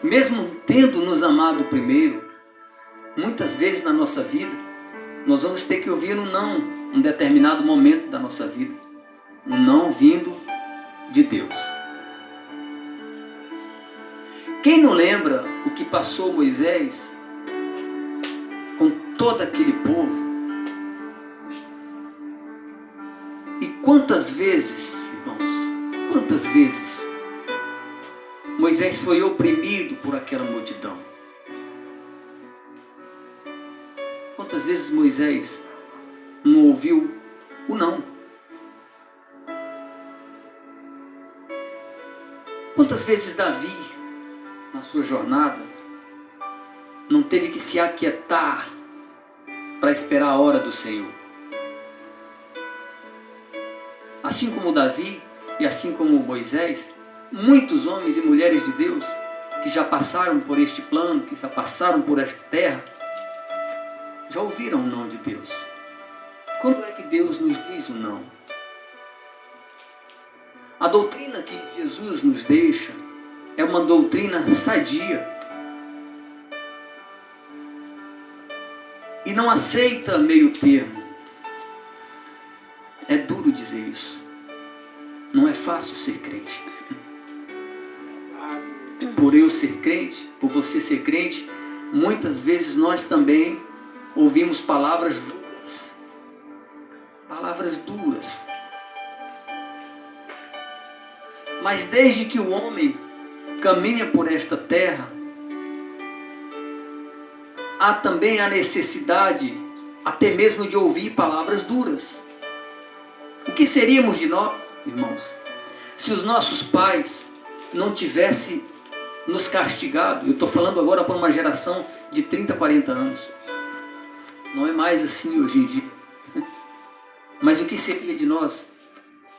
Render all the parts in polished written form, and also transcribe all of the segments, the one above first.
mesmo tendo nos amado primeiro, muitas vezes na nossa vida, nós vamos ter que ouvir um não em um determinado momento da nossa vida. Um não vindo de Deus. Quem não lembra o que passou Moisés com todo aquele povo? E quantas vezes, irmãos, quantas vezes Moisés foi oprimido por aquela multidão? Quantas vezes Moisés não ouviu o não? Quantas vezes Davi, na sua jornada, não teve que se aquietar para esperar a hora do Senhor? Assim como Davi e assim como Moisés, muitos homens e mulheres de Deus que já passaram por este plano, que já passaram por esta terra, já ouviram o não de Deus. Quando é que Deus nos diz o não? A doutrina que Jesus nos deixa é uma doutrina sadia. E não aceita meio termo. É duro dizer isso. Não é fácil ser crente. Por eu ser crente, por você ser crente, muitas vezes nós também ouvimos palavras duras. Palavras duras. Mas desde que o homem caminha por esta terra, há também a necessidade, até mesmo de ouvir palavras duras. O que seríamos de nós, irmãos, se os nossos pais não tivessem nos castigado? Eu estou falando agora para uma geração de 30, 40 anos. Não é mais assim hoje em dia. Mas o que seria de nós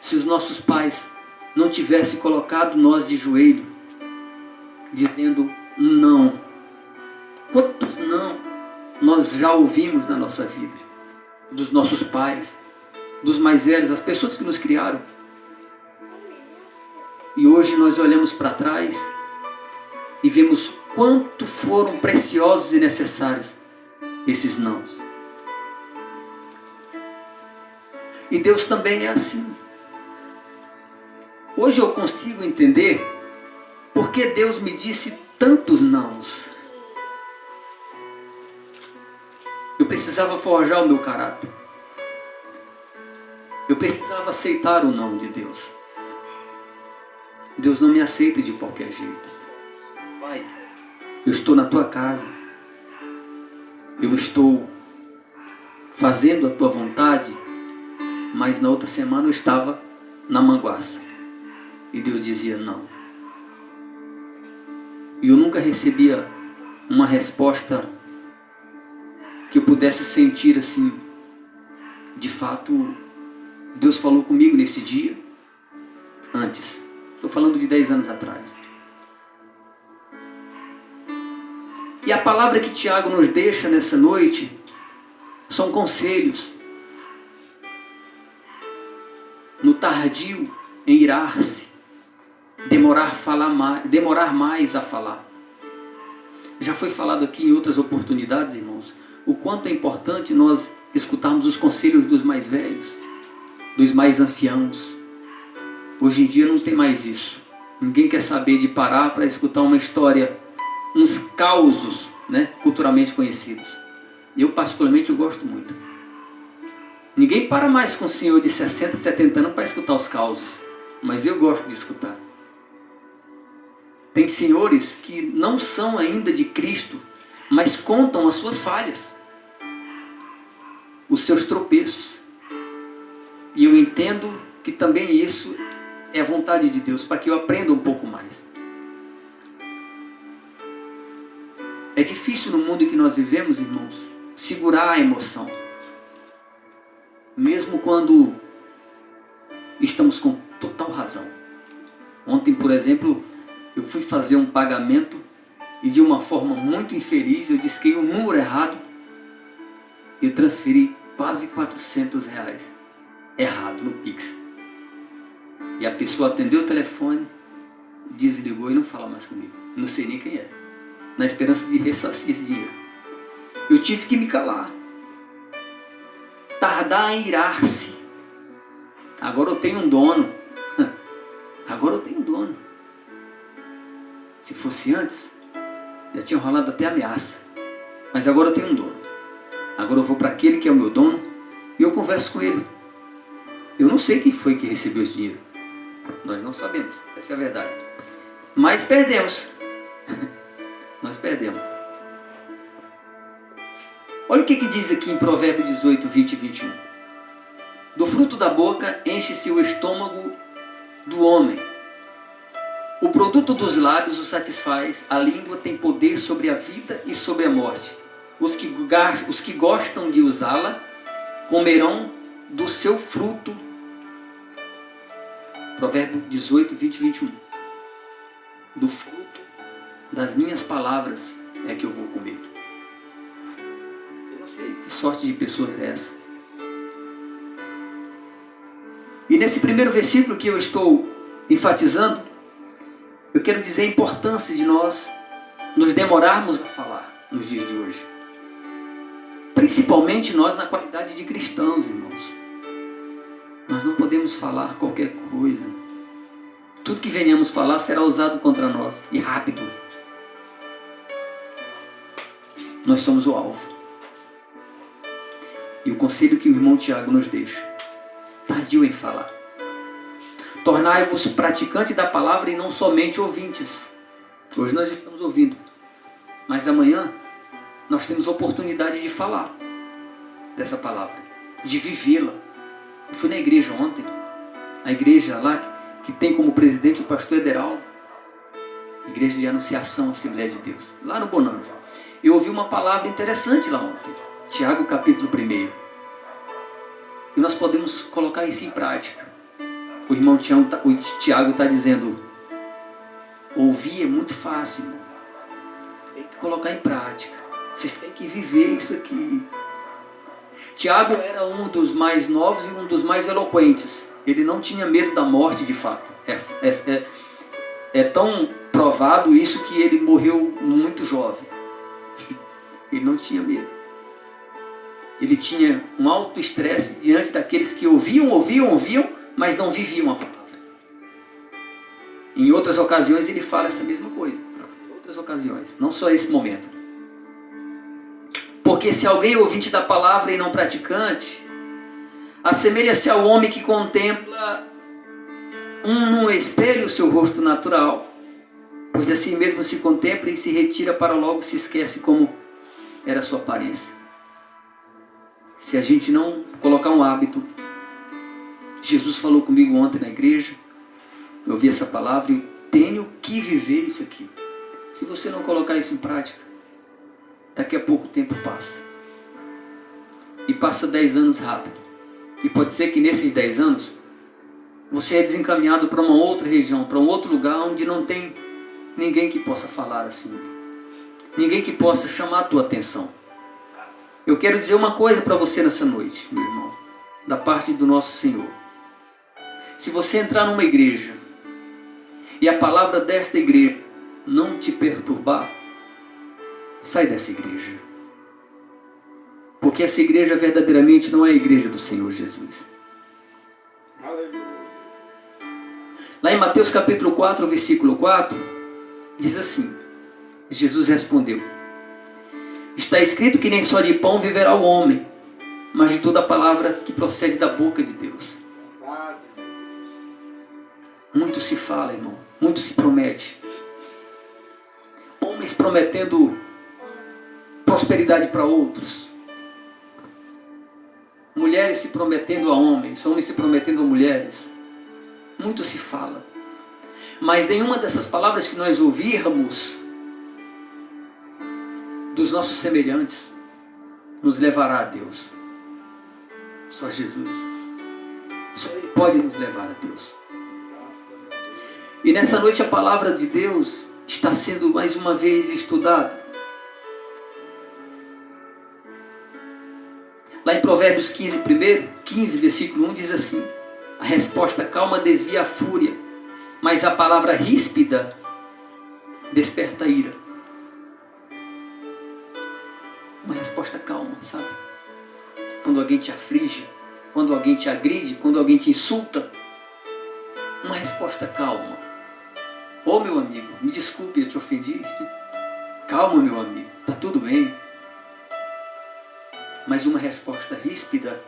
se os nossos pais não tivessem colocado nós de joelho, dizendo não? Quantos não nós já ouvimos na nossa vida? Dos nossos pais, dos mais velhos, as pessoas que nos criaram. E hoje nós olhamos para trás e vemos quanto foram preciosos e necessários esses nãos. E Deus também é assim. Hoje eu consigo entender porque Deus me disse tantos nãos. Eu precisava forjar o meu caráter. Eu precisava aceitar o não de Deus. Deus não me aceita de qualquer jeito. Pai, eu estou na tua casa. Eu estou fazendo a tua vontade, mas na outra semana eu estava na manguaça. E Deus dizia não. E eu nunca recebia uma resposta que eu pudesse sentir assim, de fato, Deus falou comigo nesse dia, antes. Estou falando de 10 anos atrás. E a palavra que Tiago nos deixa nessa noite são conselhos. No tardio em irar-se, demorar mais a falar. Já foi falado aqui em outras oportunidades, irmãos, o quanto é importante nós escutarmos os conselhos dos mais velhos, dos mais anciãos. Hoje em dia não tem mais isso. Ninguém quer saber de parar para escutar uma história, uns causos, né, culturalmente conhecidos. Eu particularmente eu gosto muito. Ninguém para mais com um senhor de 60, 70 anos para escutar os causos, mas eu gosto de escutar. Tem senhores que não são ainda de Cristo, mas contam as suas falhas, os seus tropeços. E eu entendo que também isso é a vontade de Deus, para que eu aprenda um pouco mais. É difícil no mundo em que nós vivemos, irmãos, segurar a emoção. Mesmo quando estamos com total razão. Ontem, por exemplo, eu fui fazer um pagamento e de uma forma muito infeliz eu disquei o número errado e eu transferi quase R$400 errado no Pix. E a pessoa atendeu o telefone, desligou e não fala mais comigo. Não sei nem quem é. Na esperança de ressarcir esse dinheiro. Eu tive que me calar. Tardar em irar-se. Agora eu tenho um dono. Agora eu tenho um dono. Se fosse antes, já tinha rolado até ameaça. Mas agora eu tenho um dono. Agora eu vou para aquele que é o meu dono e eu converso com ele. Eu não sei quem foi que recebeu esse dinheiro. Nós não sabemos. Essa é a verdade. Mas perdemos. Nós perdemos. Olha o que diz aqui em Provérbios 18, 20 e 21. Do fruto da boca enche-se o estômago do homem. O produto dos lábios o satisfaz. A língua tem poder sobre a vida e sobre a morte. Os que gostam de usá-la comerão do seu fruto. Provérbio 18, 20 e 21. Do fruto das minhas palavras é que eu vou comer. Eu não sei que sorte de pessoas é essa. E nesse primeiro versículo que eu estou enfatizando, eu quero dizer a importância de nós nos demorarmos a falar nos dias de hoje. Principalmente nós na qualidade de cristãos, irmãos. Nós não podemos falar qualquer coisa. Tudo que venhamos falar será usado contra nós. E rápido. Nós somos o alvo. E o conselho que o irmão Tiago nos deixa. Tardio em falar. Tornai-vos praticantes da palavra e não somente ouvintes. Hoje nós estamos ouvindo. Mas amanhã nós temos a oportunidade de falar dessa palavra. De vivê-la. Eu fui na igreja ontem. A igreja lá que tem como presidente o pastor Ederaldo. Igreja de Anunciação, Assembleia de Deus. Lá no Bonanza. Eu ouvi uma palavra interessante lá ontem. Tiago capítulo 1. E nós podemos colocar isso em prática. O irmão Tiago está dizendo, ouvir é muito fácil, irmão. Tem que colocar em prática. Vocês têm que viver isso aqui. Tiago era um dos mais novos e um dos mais eloquentes. Ele não tinha medo da morte de fato. É tão provado isso que ele morreu muito jovem. Ele não tinha medo. Ele tinha um alto estresse diante daqueles que ouviam, mas não viviam a palavra. Em outras ocasiões ele fala essa mesma coisa. Em outras ocasiões, não só esse momento. Porque se alguém é ouvinte da palavra e não praticante, assemelha-se ao homem que contempla num espelho o seu rosto natural, pois assim mesmo se contempla e se retira para logo se esquece como era a sua aparência. Se a gente não colocar um hábito, Jesus falou comigo ontem na igreja, eu ouvi essa palavra e eu tenho que viver isso aqui. Se você não colocar isso em prática, daqui a pouco tempo passa. E passa 10 anos rápido. E pode ser que nesses 10 anos, você é desencaminhado para uma outra região, para um outro lugar onde não tem ninguém que possa falar assim. Ninguém que possa chamar a tua atenção. Eu quero dizer uma coisa para você nessa noite, meu irmão, da parte do nosso Senhor. Se você entrar numa igreja e a palavra desta igreja não te perturbar, sai dessa igreja. Porque essa igreja verdadeiramente não é a igreja do Senhor Jesus. Lá em Mateus capítulo 4, versículo 4, diz assim, Jesus respondeu, está escrito que nem só de pão viverá o homem, mas de toda a palavra que procede da boca de Deus. Muito se fala, irmão, muito se promete. Homens prometendo prosperidade para outros. Mulheres se prometendo a homens se prometendo a mulheres. Muito se fala. Mas nenhuma dessas palavras que nós ouvirmos dos nossos semelhantes nos levará a Deus. Só Jesus. Só Ele pode nos levar a Deus. E nessa noite a palavra de Deus está sendo mais uma vez estudada. Lá em Provérbios 15, versículo 1 diz assim, a resposta calma desvia a fúria mas a palavra ríspida desperta ira. Uma resposta calma, sabe? Quando alguém te aflige, quando alguém te agride, quando alguém te insulta, uma resposta calma. Ô meu amigo, me desculpe, eu te ofendi. Calma, meu amigo, tá tudo bem. Mas uma resposta ríspida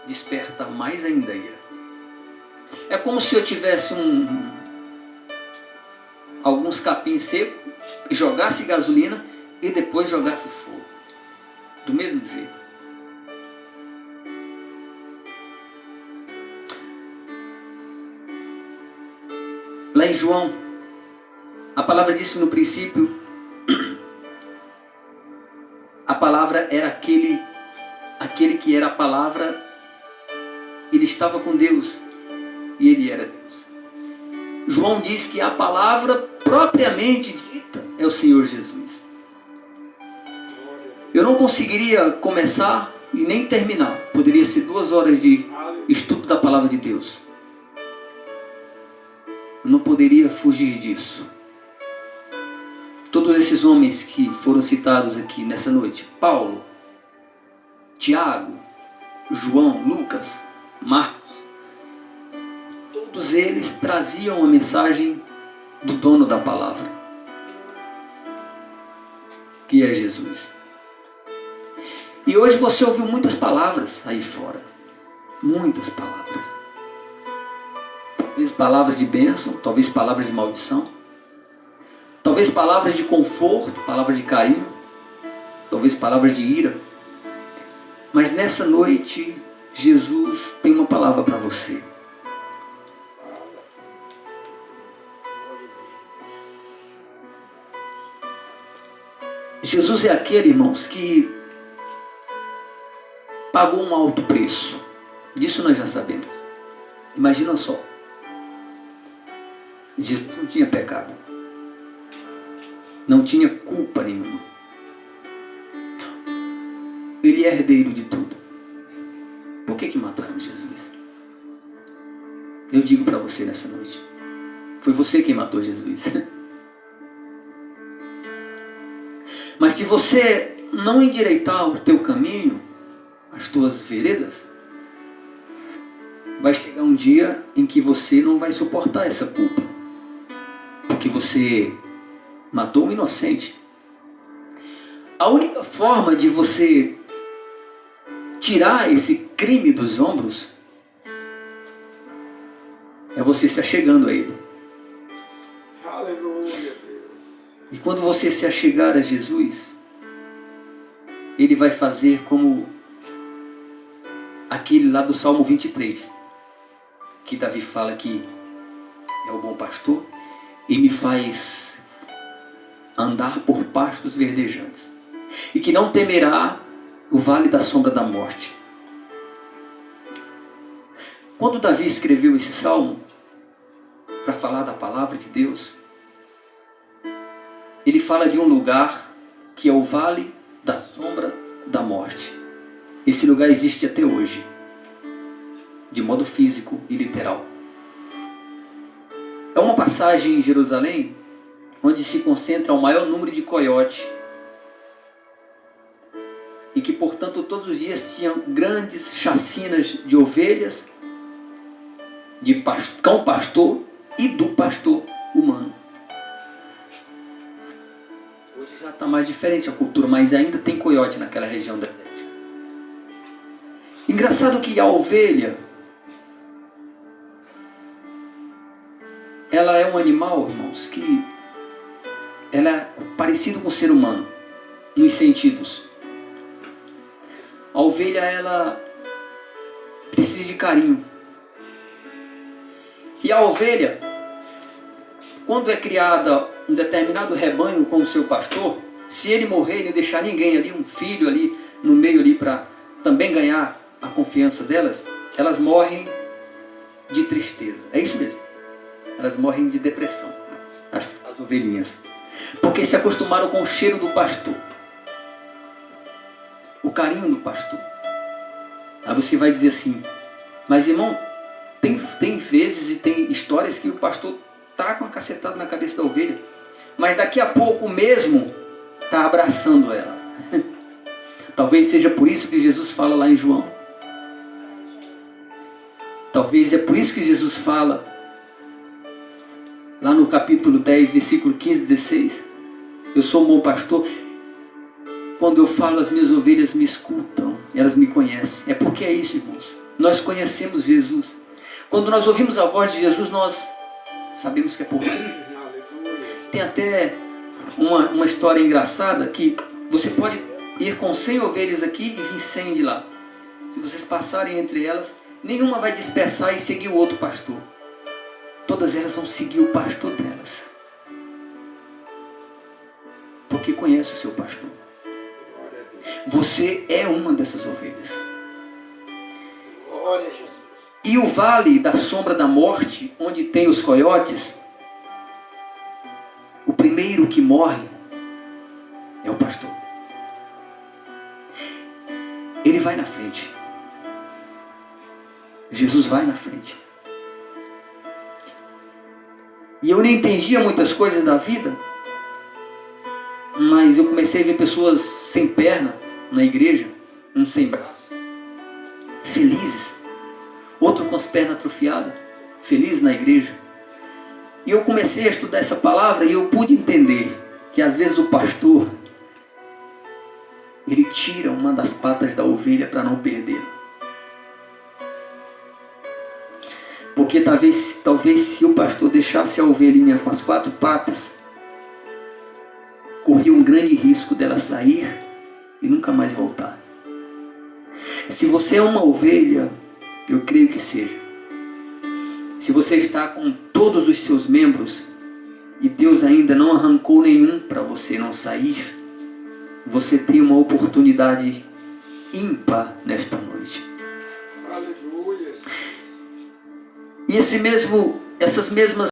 desperta mais ainda a ira. É como se eu tivesse alguns capins secos e jogasse gasolina e depois jogasse fogo. Do mesmo jeito. Lá em João, a palavra disse no princípio, a palavra era aquele que era a palavra, ele estava com Deus e ele era Deus. João diz que a palavra propriamente dita é o Senhor Jesus. Eu não conseguiria começar e nem terminar. Poderia ser 2 horas de estudo da palavra de Deus. Eu não poderia fugir disso. Todos esses homens que foram citados aqui nessa noite, Paulo, Tiago, João, Lucas, Marcos, todos eles traziam a mensagem do dono da palavra, que é Jesus. E hoje você ouviu muitas palavras aí fora. Muitas palavras. Talvez palavras de bênção, talvez palavras de maldição. Talvez palavras de conforto, palavras de carinho. Talvez palavras de ira. Mas nessa noite, Jesus tem uma palavra para você. Jesus é aquele, irmãos, que pagou um alto preço. Disso nós já sabemos. Imagina só. Jesus não tinha pecado. Não tinha culpa nenhuma. Ele é herdeiro de tudo. Por que mataram Jesus? Eu digo para você nessa noite. Foi você quem matou Jesus. Mas se você não endireitar o teu caminho, as tuas veredas, vai chegar um dia em que você não vai suportar essa culpa. Porque você matou um inocente. A única forma de você tirar esse crime dos ombros é você se achegando a ele. Aleluia, Deus. E quando você se achegar a Jesus, ele vai fazer como aquele lá do Salmo 23, que Davi fala que é o bom pastor e me faz andar por pastos verdejantes, e que não temerá o vale da sombra da morte. Quando Davi escreveu esse salmo para falar da palavra de Deus, ele fala de um lugar que é o vale da sombra da morte. Esse lugar existe até hoje, de modo físico e literal. É uma passagem em Jerusalém onde se concentra o maior número de coiotes e que, portanto, todos os dias tinham grandes chacinas de ovelhas, de cão pastor e do pastor humano. Hoje já está mais diferente a cultura, mas ainda tem coiote naquela região desértica. Engraçado que a ovelha, ela é um animal, irmãos, que ela é parecido com o ser humano, nos sentidos. A ovelha, ela precisa de carinho. E a ovelha, quando é criada um determinado rebanho com o seu pastor, se ele morrer e não deixar ninguém ali, um filho ali no meio ali para também ganhar a confiança delas, elas morrem de tristeza. É isso mesmo. Elas morrem de depressão, as ovelhinhas. Porque se acostumaram com o cheiro do pastor, o carinho do pastor. Aí você vai dizer assim, mas irmão, Tem vezes e tem histórias que o pastor está com uma cacetada na cabeça da ovelha, mas daqui a pouco mesmo está abraçando ela. Talvez seja por isso que Jesus fala lá em João. Talvez é por isso que Jesus fala lá no capítulo 10, versículo 15, 16. Eu sou um bom pastor. Quando eu falo, as minhas ovelhas me escutam, elas me conhecem. É porque é isso, irmãos. Nós conhecemos Jesus. Quando nós ouvimos a voz de Jesus, nós sabemos que é por Ele. Tem até uma história engraçada que você pode ir com 100 ovelhas aqui e vir 100 de lá. Se vocês passarem entre elas, nenhuma vai dispersar e seguir o outro pastor. Todas elas vão seguir o pastor delas. Porque conhece o seu pastor. Você é uma dessas ovelhas. Glória a Jesus. E o vale da sombra da morte, onde tem os coiotes, o primeiro que morre é o pastor. Ele vai na frente. Jesus vai na frente. E eu nem entendia muitas coisas da vida, mas eu comecei a ver pessoas sem perna na igreja, um sem braço, felizes, outro com as pernas atrofiadas, feliz na igreja. E eu comecei a estudar essa palavra e eu pude entender que às vezes o pastor, ele tira uma das patas da ovelha para não perdê-la. Porque talvez se o pastor deixasse a ovelhinha com as 4 patas, corria um grande risco dela sair e nunca mais voltar. Se você é uma ovelha, eu creio que seja. Se você está com todos os seus membros e Deus ainda não arrancou nenhum para você não sair, você tem uma oportunidade ímpar nesta noite. Aleluia. E essas mesmas